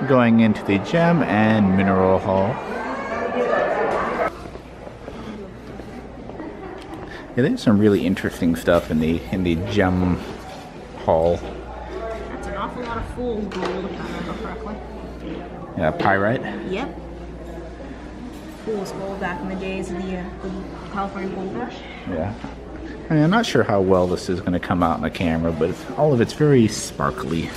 going into the gem and mineral hall. Yeah, there's some really interesting stuff in the gem hall. That's an awful lot of fool's gold, if I remember correctly. Yeah, pyrite. Yep. Fool's gold back in the days of the California gold rush. Yeah. I mean, I'm not sure how well this is going to come out in the camera, but all of it's very sparkly.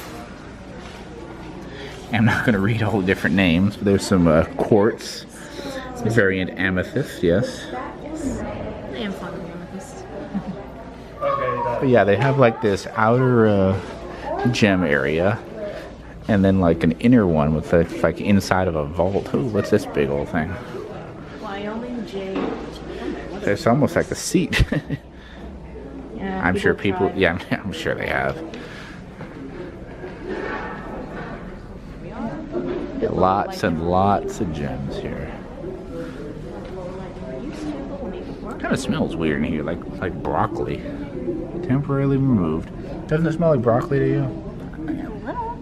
I'm not going to read all the different names, but there's some quartz, variant amethyst, yes. I am fond of amethyst. But yeah, they have like this outer gem area, and then like an inner one with like inside of a vault. Ooh, what's this big old thing? Wyoming Jade. It's almost like a seat. Yeah, I'm sure people, yeah, I'm sure they have. Lots and lots of gems here. Kind of smells weird in here, like broccoli. Temporarily removed. Doesn't it smell like broccoli to you? A little.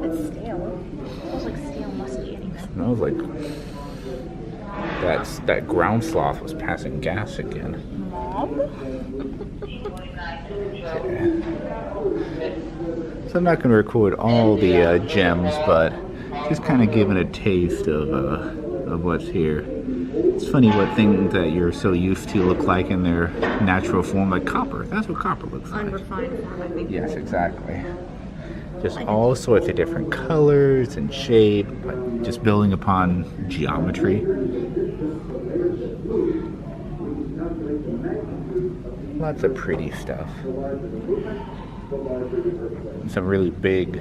It's stale. It smells like stale, musty anything. It smells like that ground sloth was passing gas again. Mom? So I'm not going to record all the gems, but just kind of giving a taste of what's here. It's funny what things that you're so used to look like in their natural form, like copper. That's what copper looks like. Unrefined form, I think. Yes, exactly. Just all sorts of different colors and shape, like just building upon geometry. Lots of pretty stuff. Some really big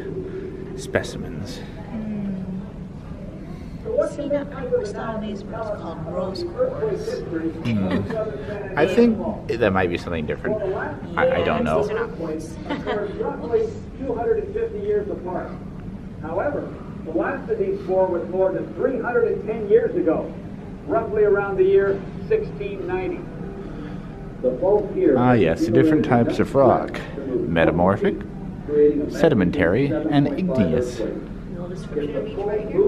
specimens. See, now, I always thought of these were called rose quartz. I think that might be something different. I don't know. These are not quartz. Roughly 250 years apart. However, the last of these four was more than 310 years ago, roughly around the year 1690. Ah, yes, the different types of rock: metamorphic, sedimentary, and igneous. No description of each right here.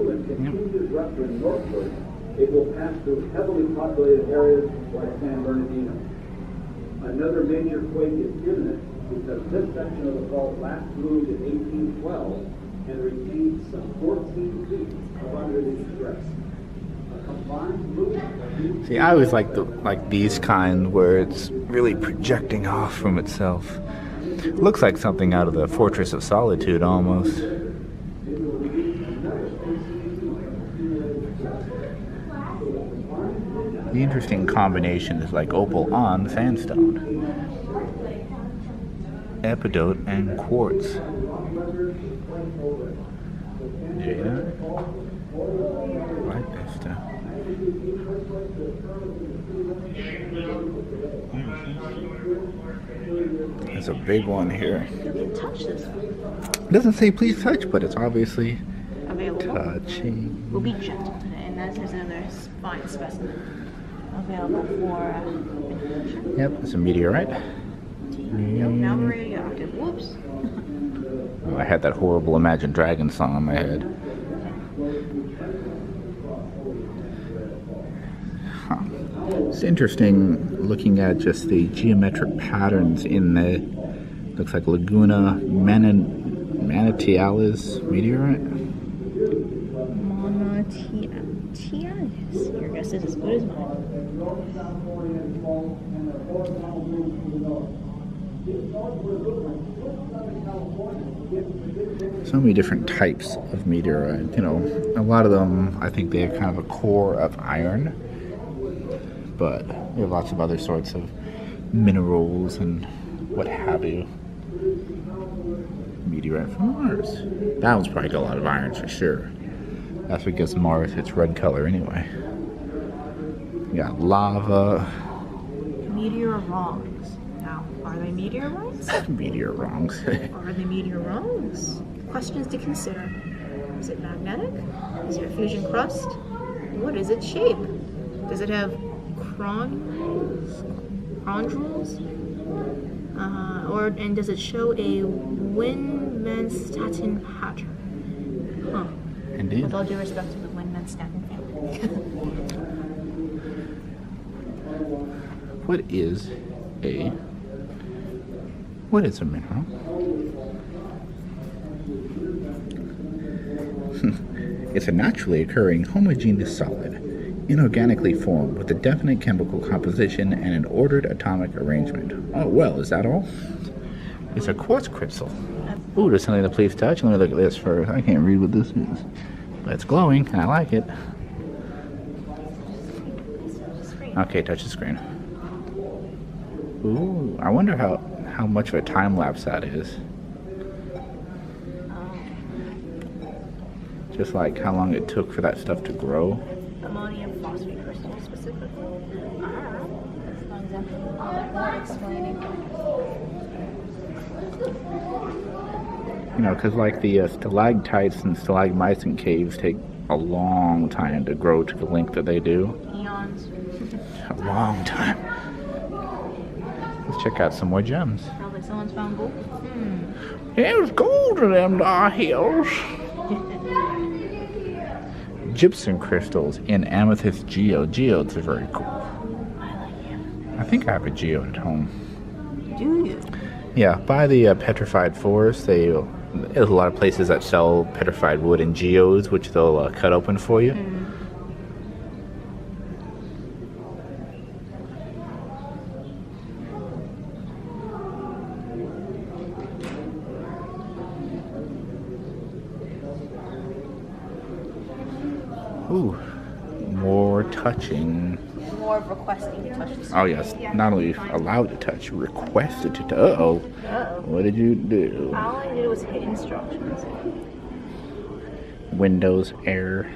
It will pass through heavily populated areas like San Bernardino. Another major quake is imminent because this section of the fault last moved in 1812 and retained some 14 feet of underneath stress. A combined movement. See, I always like these kind where it's really projecting off from itself. Looks like something out of the Fortress of Solitude almost. The interesting combination is like opal on sandstone, epidote, and quartz. Jada, right there stuff. There's a big one here. You can touch this. It doesn't say please touch, but it's obviously Available. touching. We'll be gentle today, and there's another fine specimen available for. Yep, it's a meteorite. Nope, now radioactive. Whoops. Oh, I had that horrible Imagine Dragons song in my head. Huh. It's interesting looking at just the geometric patterns in the, looks like Laguna Manatialis meteorite. Manatialis. Your guess is as good as mine. So many different types of meteorite. You know, a lot of them, I think they have kind of a core of iron, but we have lots of other sorts of minerals and what have you. Meteorite from Mars. That one's probably got a lot of iron for sure. That's what gives Mars its red color anyway. You got lava. Meteoroids. Now, are they meteorites? Meteoroids. Or are they meteoroids? Questions to consider. Is it magnetic? Is it a fusion crust? What is its shape? Does it have chondrules? And does it show a Winmanstatin pattern? Huh. Indeed. With all due respect to the Windman Staffing family. What is a mineral? It's a naturally occurring homogeneous solid, inorganically formed with a definite chemical composition and an ordered atomic arrangement. Oh, well, is that all? It's a quartz crystal. Ooh, there's something to please touch. Let me look at this first. I can't read what this is. But it's glowing, and I like it. Okay, touch the screen. Ooh, I wonder how much of a time lapse that is. Just like how long it took for that stuff to grow. Ammonium phosphate crystal specifically. That's not exactly all that we're explaining. You know, because like the stalactites and stalagmites in caves take a long time to grow to the length that they do. Eons. A long time. Let's check out some more gems. Probably someone's found gold. There's gold in them dar hills. Gypsum crystals in amethyst geode. Geodes are very cool. I like him. I think I have a geode at home. Do you? Yeah, by the petrified forest, there's a lot of places that sell petrified wood and geodes, which they'll cut open for you. Ooh, more touching. More of requesting to touch the screen. Oh yes, not only allowed to touch, requested to touch. Uh-oh. What did you do? All I did was hit instructions. Windows error.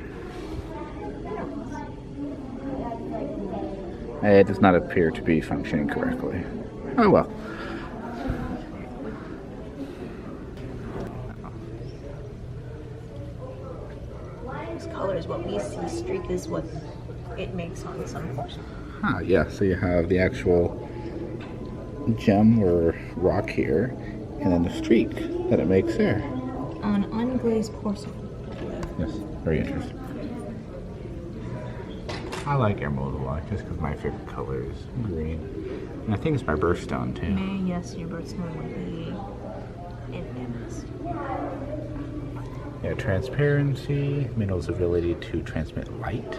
It does not appear to be functioning correctly. Oh well. This color is what we see. Streak is what it makes on some portion. Ah, yeah, so you have the actual gem or rock here, and then the streak that it makes there. On unglazed porcelain. Yes, very interesting. I like emerald a lot, just because my favorite color is green. And I think it's my birthstone, too. Yes, your birthstone would be in amethyst. Yeah, transparency, mineral's ability to transmit light,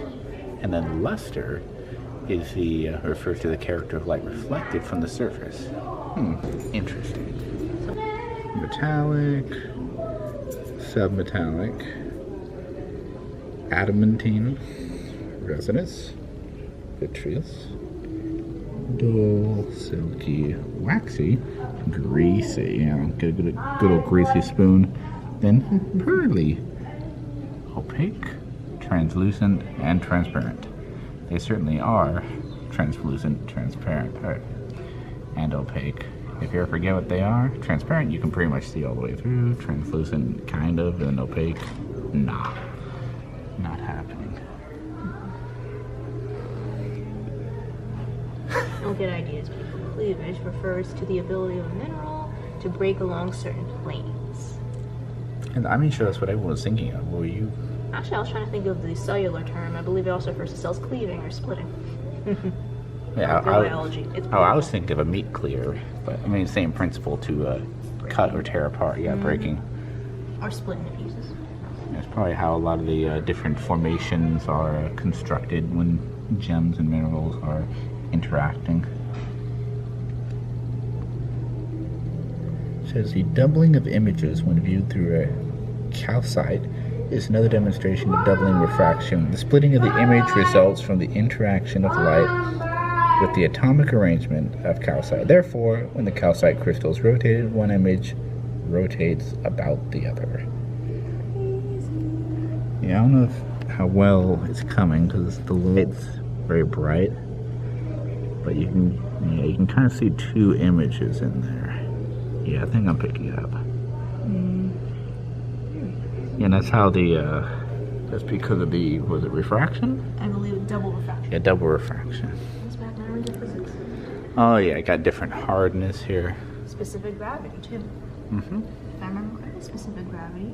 and then luster is refers to the character of light reflected from the surface. Interesting. Metallic, submetallic, adamantine, resinous, vitreous, dull, silky, waxy, greasy. Yeah, get a good old greasy spoon. Then pearly, opaque, translucent, and transparent. They certainly are translucent, transparent, and opaque. If you ever forget what they are, transparent you can pretty much see all the way through. Translucent, kind of, and opaque, nah, not happening. You'll get ideas, people. Cleavage refers to the ability of a mineral to break along certain planes. And I mean, sure, that's what everyone was thinking of. What were you? Actually, I was trying to think of the cellular term. I believe it also refers to cells cleaving or splitting. Yeah, biology. I was thinking of a meat cleaver, but I mean, same principle to cut or tear apart. Yeah, breaking. Or split into pieces. That's probably how a lot of the different formations are constructed when gems and minerals are interacting. It says the doubling of images when viewed through a calcite is another demonstration of doubling refraction. The splitting of the image results from the interaction of light with the atomic arrangement of calcite. Therefore, when the calcite crystal is rotated, one image rotates about the other. Yeah, I don't know how well it's coming because the light's very bright, but you can kind of see two images in there. Yeah, I think I'm picking it up. Yeah, and that's how that's because of the, was it refraction? I believe double refraction. Yeah, double refraction. That's back when I was in physics. Oh yeah, I got different hardness here. It's specific gravity too. Mm-hmm. If I remember correctly, specific gravity.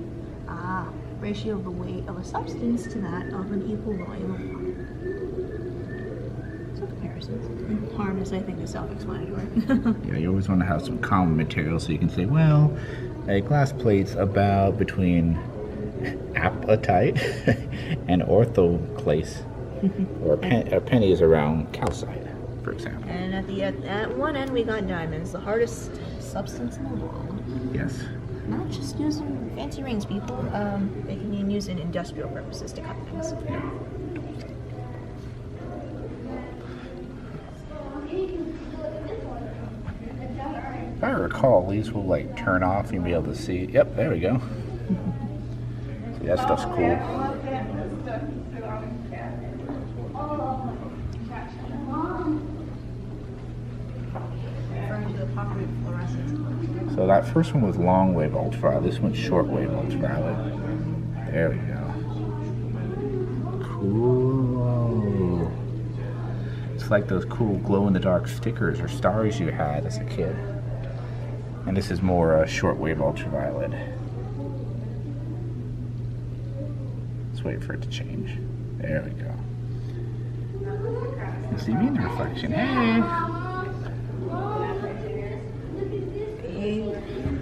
Ratio of the weight of a substance to that of an equal volume of water. So comparisons. And hardness, I think, is self-explanatory. Yeah, you always want to have some common material so you can say, well, a glass plate's about between apatite and orthoclase, or a penny is around calcite, for example. And at one end, we got diamonds, the hardest substance in the world. Yes. Not just using fancy rings, people. They can be used in industrial purposes to cut things. If I recall, these will like turn off and you'll be able to see. Yep, there we go. See, that stuff's cool. So that first one was long wave ultraviolet. This one's short wave ultraviolet. There we go. Cool. It's like those cool glow-in-the-dark stickers or stars you had as a kid. And this is more short wave ultraviolet. Let's wait for it to change. There we go. You see me in the reflection. Hey!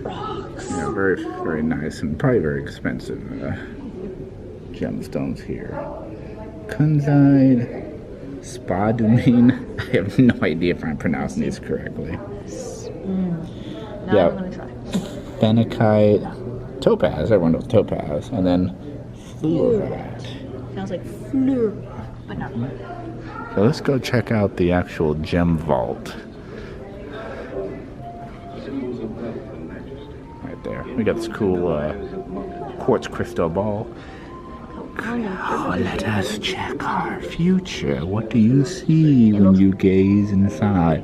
Yeah, very, very nice and probably very expensive gemstones here. Kunzite, spodumene. I have no idea if I'm pronouncing these correctly. Now I'm gonna try. Phenakite, topaz. Everyone knows topaz, and then fluorite. Sounds like fleur, but not. So let's go check out the actual gem vault. Right there. We got this cool quartz crystal ball. Oh, let us check our future. What do you see when you gaze inside?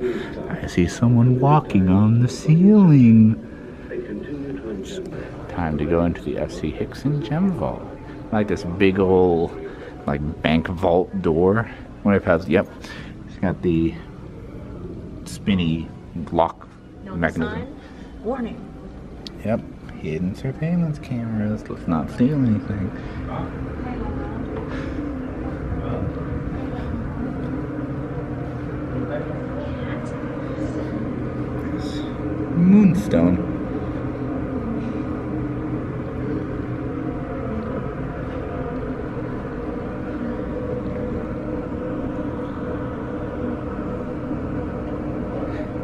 I see someone walking on the ceiling. It's time to go into the F.C. Hickson gem vault. Like this big old, like bank vault door. What if it has? Yep, it's got the spinny lock mechanism. Sign. Warning. Yep, hidden surveillance cameras. Let's not steal anything. Moonstone.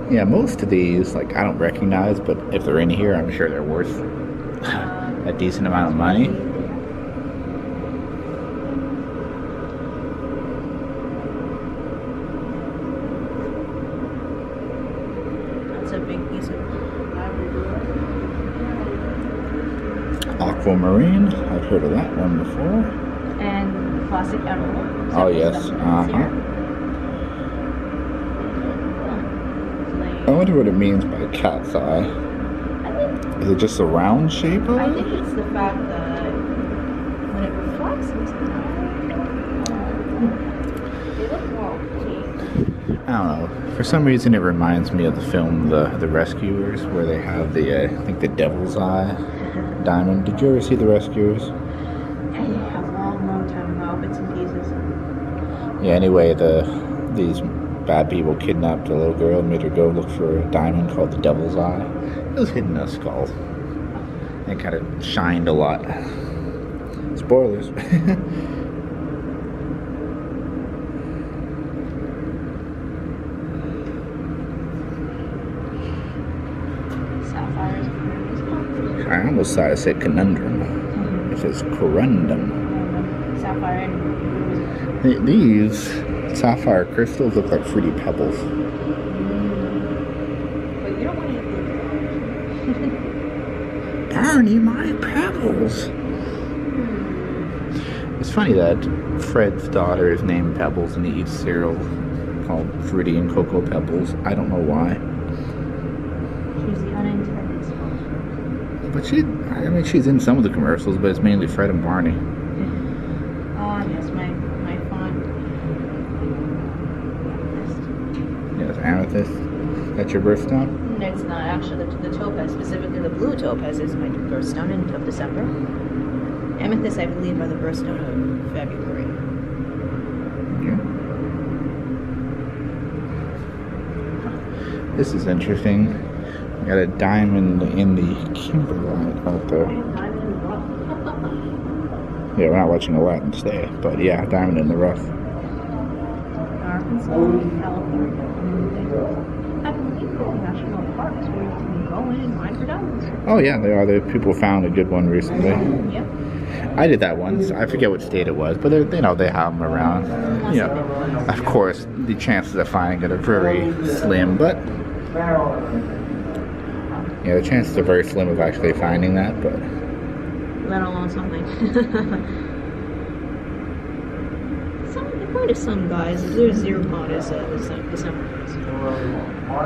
Yeah, most of these, like, I don't recognize, but if they're in here, I'm sure they're worth a decent amount of money. That's a big piece of Aquamarine, I've heard of that one before. and plastic emerald. Oh, yes, I wonder what it means by cat's eye. Is it just a round shape of I it? think it's the fact that when it reflects into the eye, they look more opaque. I don't know. For some reason, it reminds me of the film The Rescuers, where they have the, I think, the Devil's Eye diamond. Did you ever see The Rescuers? And you have long time ago, bits and pieces. Yeah, anyway, these bad people kidnapped a little girl and made her go look for a diamond called the Devil's Eye. It was hidden in a skull. It kind of shined a lot. Spoilers. Sapphires. I almost thought I said conundrum. It says corundum. Sapphire. These sapphire crystals look like fruity pebbles. But you don't want to Barney, my pebbles. It's funny that Fred's daughter is named Pebbles and he eats cereal called Fruity and Cocoa Pebbles. I don't know why. She's the unintended spouse. But she's in some of the commercials, but it's mainly Fred and Barney. Oh, yes, my fond. Yes, amethyst. That's your birthstone? It's not actually the topaz, specifically the blue topaz is my birthstone of December. Amethyst, I believe, are the birthstone of February. Yeah. This is interesting. We got a diamond in the kimberlite out there. Yeah, we're not watching a lot today, but yeah, diamond in the rough. Arkansas, California. I believe they're national parks where you can go in and mine for diamonds. Oh yeah, they are. People found a good one recently. Yep. I did that once. I forget what state it was, but they have them around. You know, of course, the chances of finding it are very slim, but yeah, the chances are very slim of actually finding that. But let alone something. According to some guys, there's zero goddess December.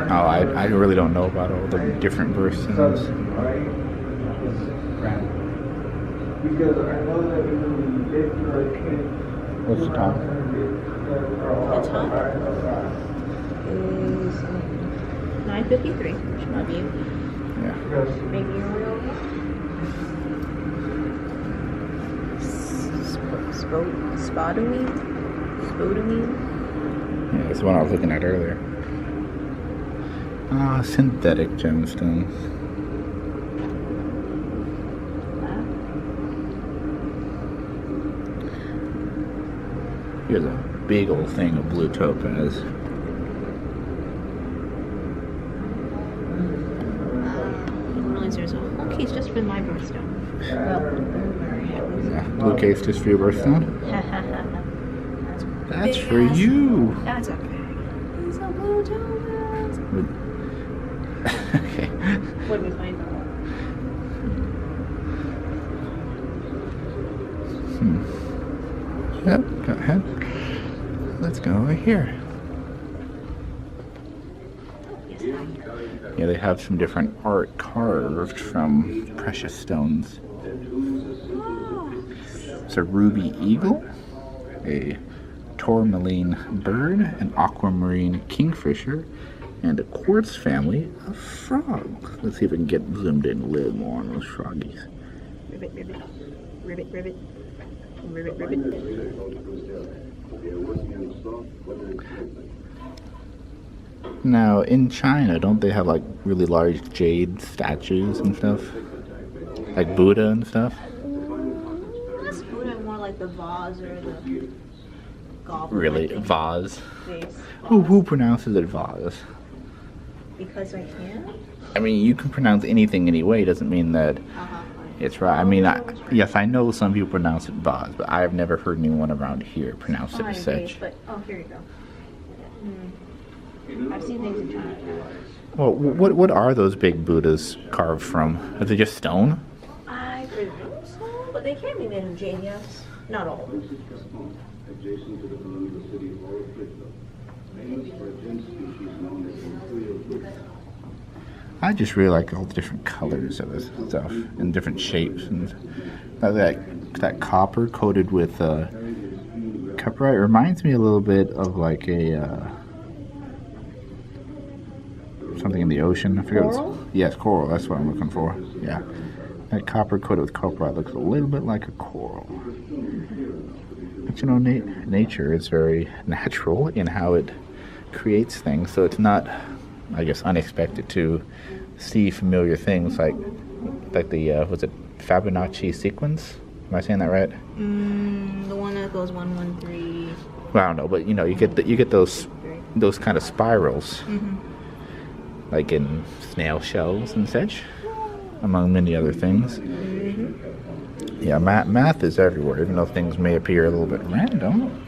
Oh, I really don't know about all the different birthstones. What's the top? The top is 953, which might be maybe your real Spodamine? Yeah, that's the one I was looking at earlier. Synthetic gemstones. Here's a big old thing of blue topaz. There's a whole case just for my birthstone. Yeah, blue case just for your birthstone? That's for you. That's okay. It's a blue topaz. Okay. What do we find? Yep, go ahead. Let's go over here. Yeah, they have some different art carved from precious stones. It's a ruby eagle, a tourmaline bird, an aquamarine kingfisher, and a quartz family of frogs. Let's see if we can get zoomed in a little more on those froggies. Ribbit, ribbit, ribbit, ribbit, ribbit, ribbit. Now, in China, don't they have like really large jade statues and stuff? Like Buddha and stuff? That's Buddha more like the vase or the goblet. Really? Vase? Vase. Who pronounces it vase? Because I can? I mean, you can pronounce anything anyway. It doesn't mean that it's right. I mean, yes, I know some people pronounce it vase, but I have never heard anyone around here pronounce it as such. But, here you go. I've seen things in China. Well, what are those big Buddhas carved from? Are they just stone? I presume so, but they can be made of jade, yes. Not all. I just really like all the different colors of this stuff and different shapes, and that copper coated with cuprite reminds me a little bit of like a something in the ocean. I forget. Coral? Yes, coral. That's what I'm looking for. Yeah, that copper coated with cuprite looks a little bit like a coral. But you know, nature is very natural in how it creates things, so it's not, I guess, unexpected to see familiar things like the was it Fibonacci sequence? Am I saying that right? The one that goes 113. Well, I don't know, but you know, you get those kind of spirals, like in snail shells and such, among many other things. Yeah, math is everywhere, even though things may appear a little bit random.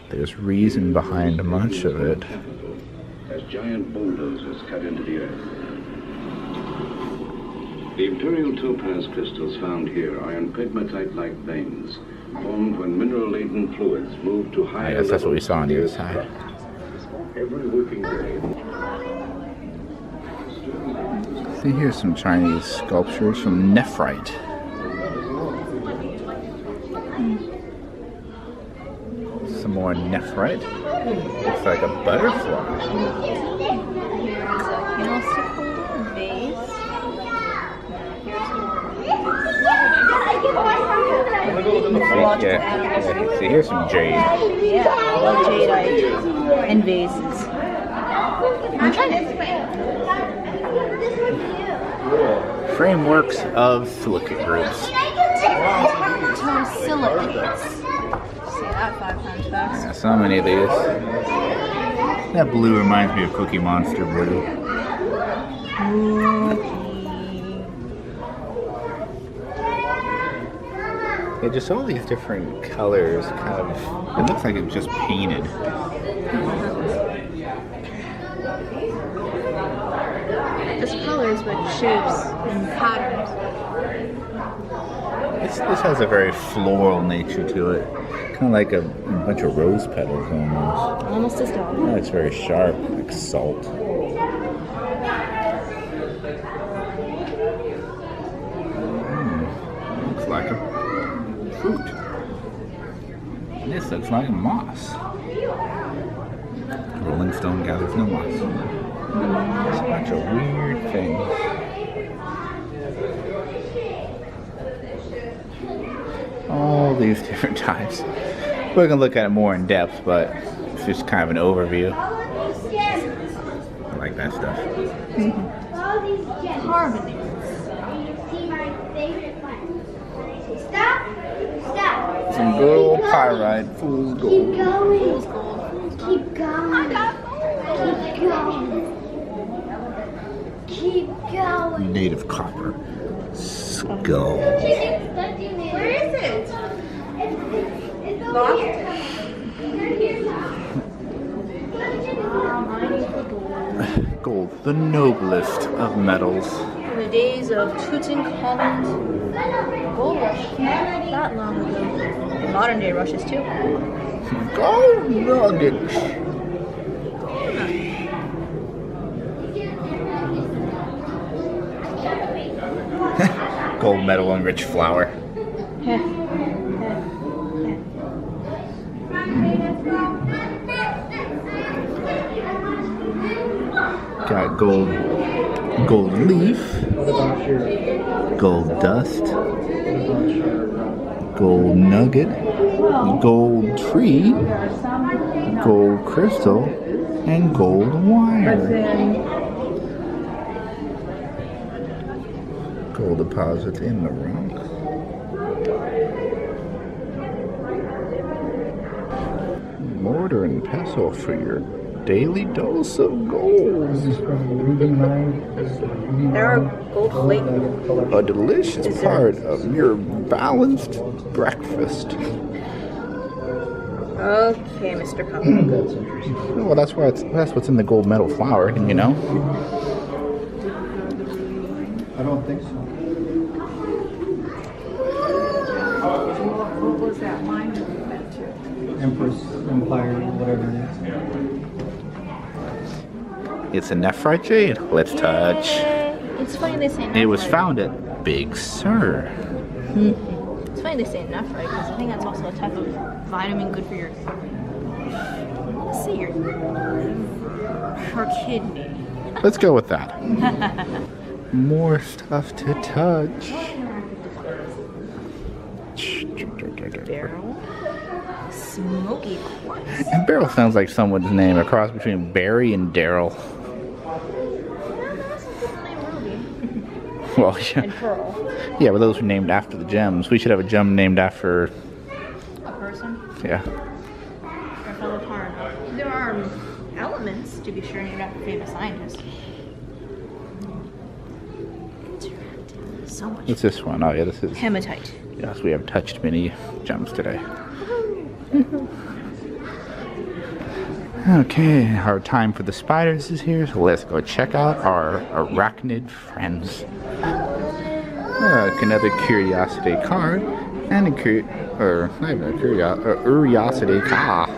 There's reason behind much of it. As giant bulldozers cut into the earth. The imperial topaz crystals found here are in pegmatite-like veins, formed when mineral-laden fluids moved to higher I guess that's what we saw on the other side. Every working day. See, here's some Chinese sculptures from Nephrite. Some more Nephrite. Looks like a butterfly. Yeah. See, here's some jade. Yeah, I love jadeite and vases. I'm trying to. Frameworks of silicate groups. Silicates. Say that 5 times fast. Yeah, so many of these. That blue reminds me of Cookie Monster blue. Yeah, just all these different colors kind of, it looks like it was just painted. Just colors, but shapes and patterns. This has a very floral nature to it. Kind of like a bunch of rose petals almost. Almost as dull. Oh, it's very sharp, like salt. Looks like a fruit. This looks like a moss. Rolling stone gathers no moss. It's a bunch of weird things. All these different types. We're gonna look at it more in depth, but it's just kind of an overview. I like that stuff. Carbonates. Some good old pyrite, fool's gold. Keep going. Keep going. Native copper. Skull. Where is it? It's over here. Gold, the noblest of metals. In the days of Tutankhamun's gold rush, not that long ago. Modern day rushes too. Gold nuggets. Gold medal and rich flour. Got gold leaf, gold dust, gold nugget, gold tree, gold crystal, and gold wire. Gold deposit in the rock. Mortar and pestle for your daily dose of gold. There are gold flake. A delicious part of your balanced breakfast. Okay, Mr. Copper. Well, that's what's in the gold medal flour, you know. I don't think so. What was that line meant to? Empress, Empire, whatever it is. It's a Nephrite Jade. Let's touch. It's funny they say Nephrite. It was found at Big Sur. It's funny they say Nephrite because I think that's also a type of vitamin good for your, let's see, your kidney. Let's go with that. More stuff to touch. Barrel. Smoky quartz. And Beryl sounds like someone's name, a cross between Barry and Daryl. Well, yeah. And pearl. Yeah, but those were named after the gems. We should have a gem named after. A person. Yeah. Or a fellow part. There are elements, to be sure, named after famous scientists. So much. What's this one? Oh, yeah, this is. Hematite. Yes, we have touched many gems today. Okay, our time for the spiders is here, so let's go check out our arachnid friends. Another curiosity card, and not even a curiosity card.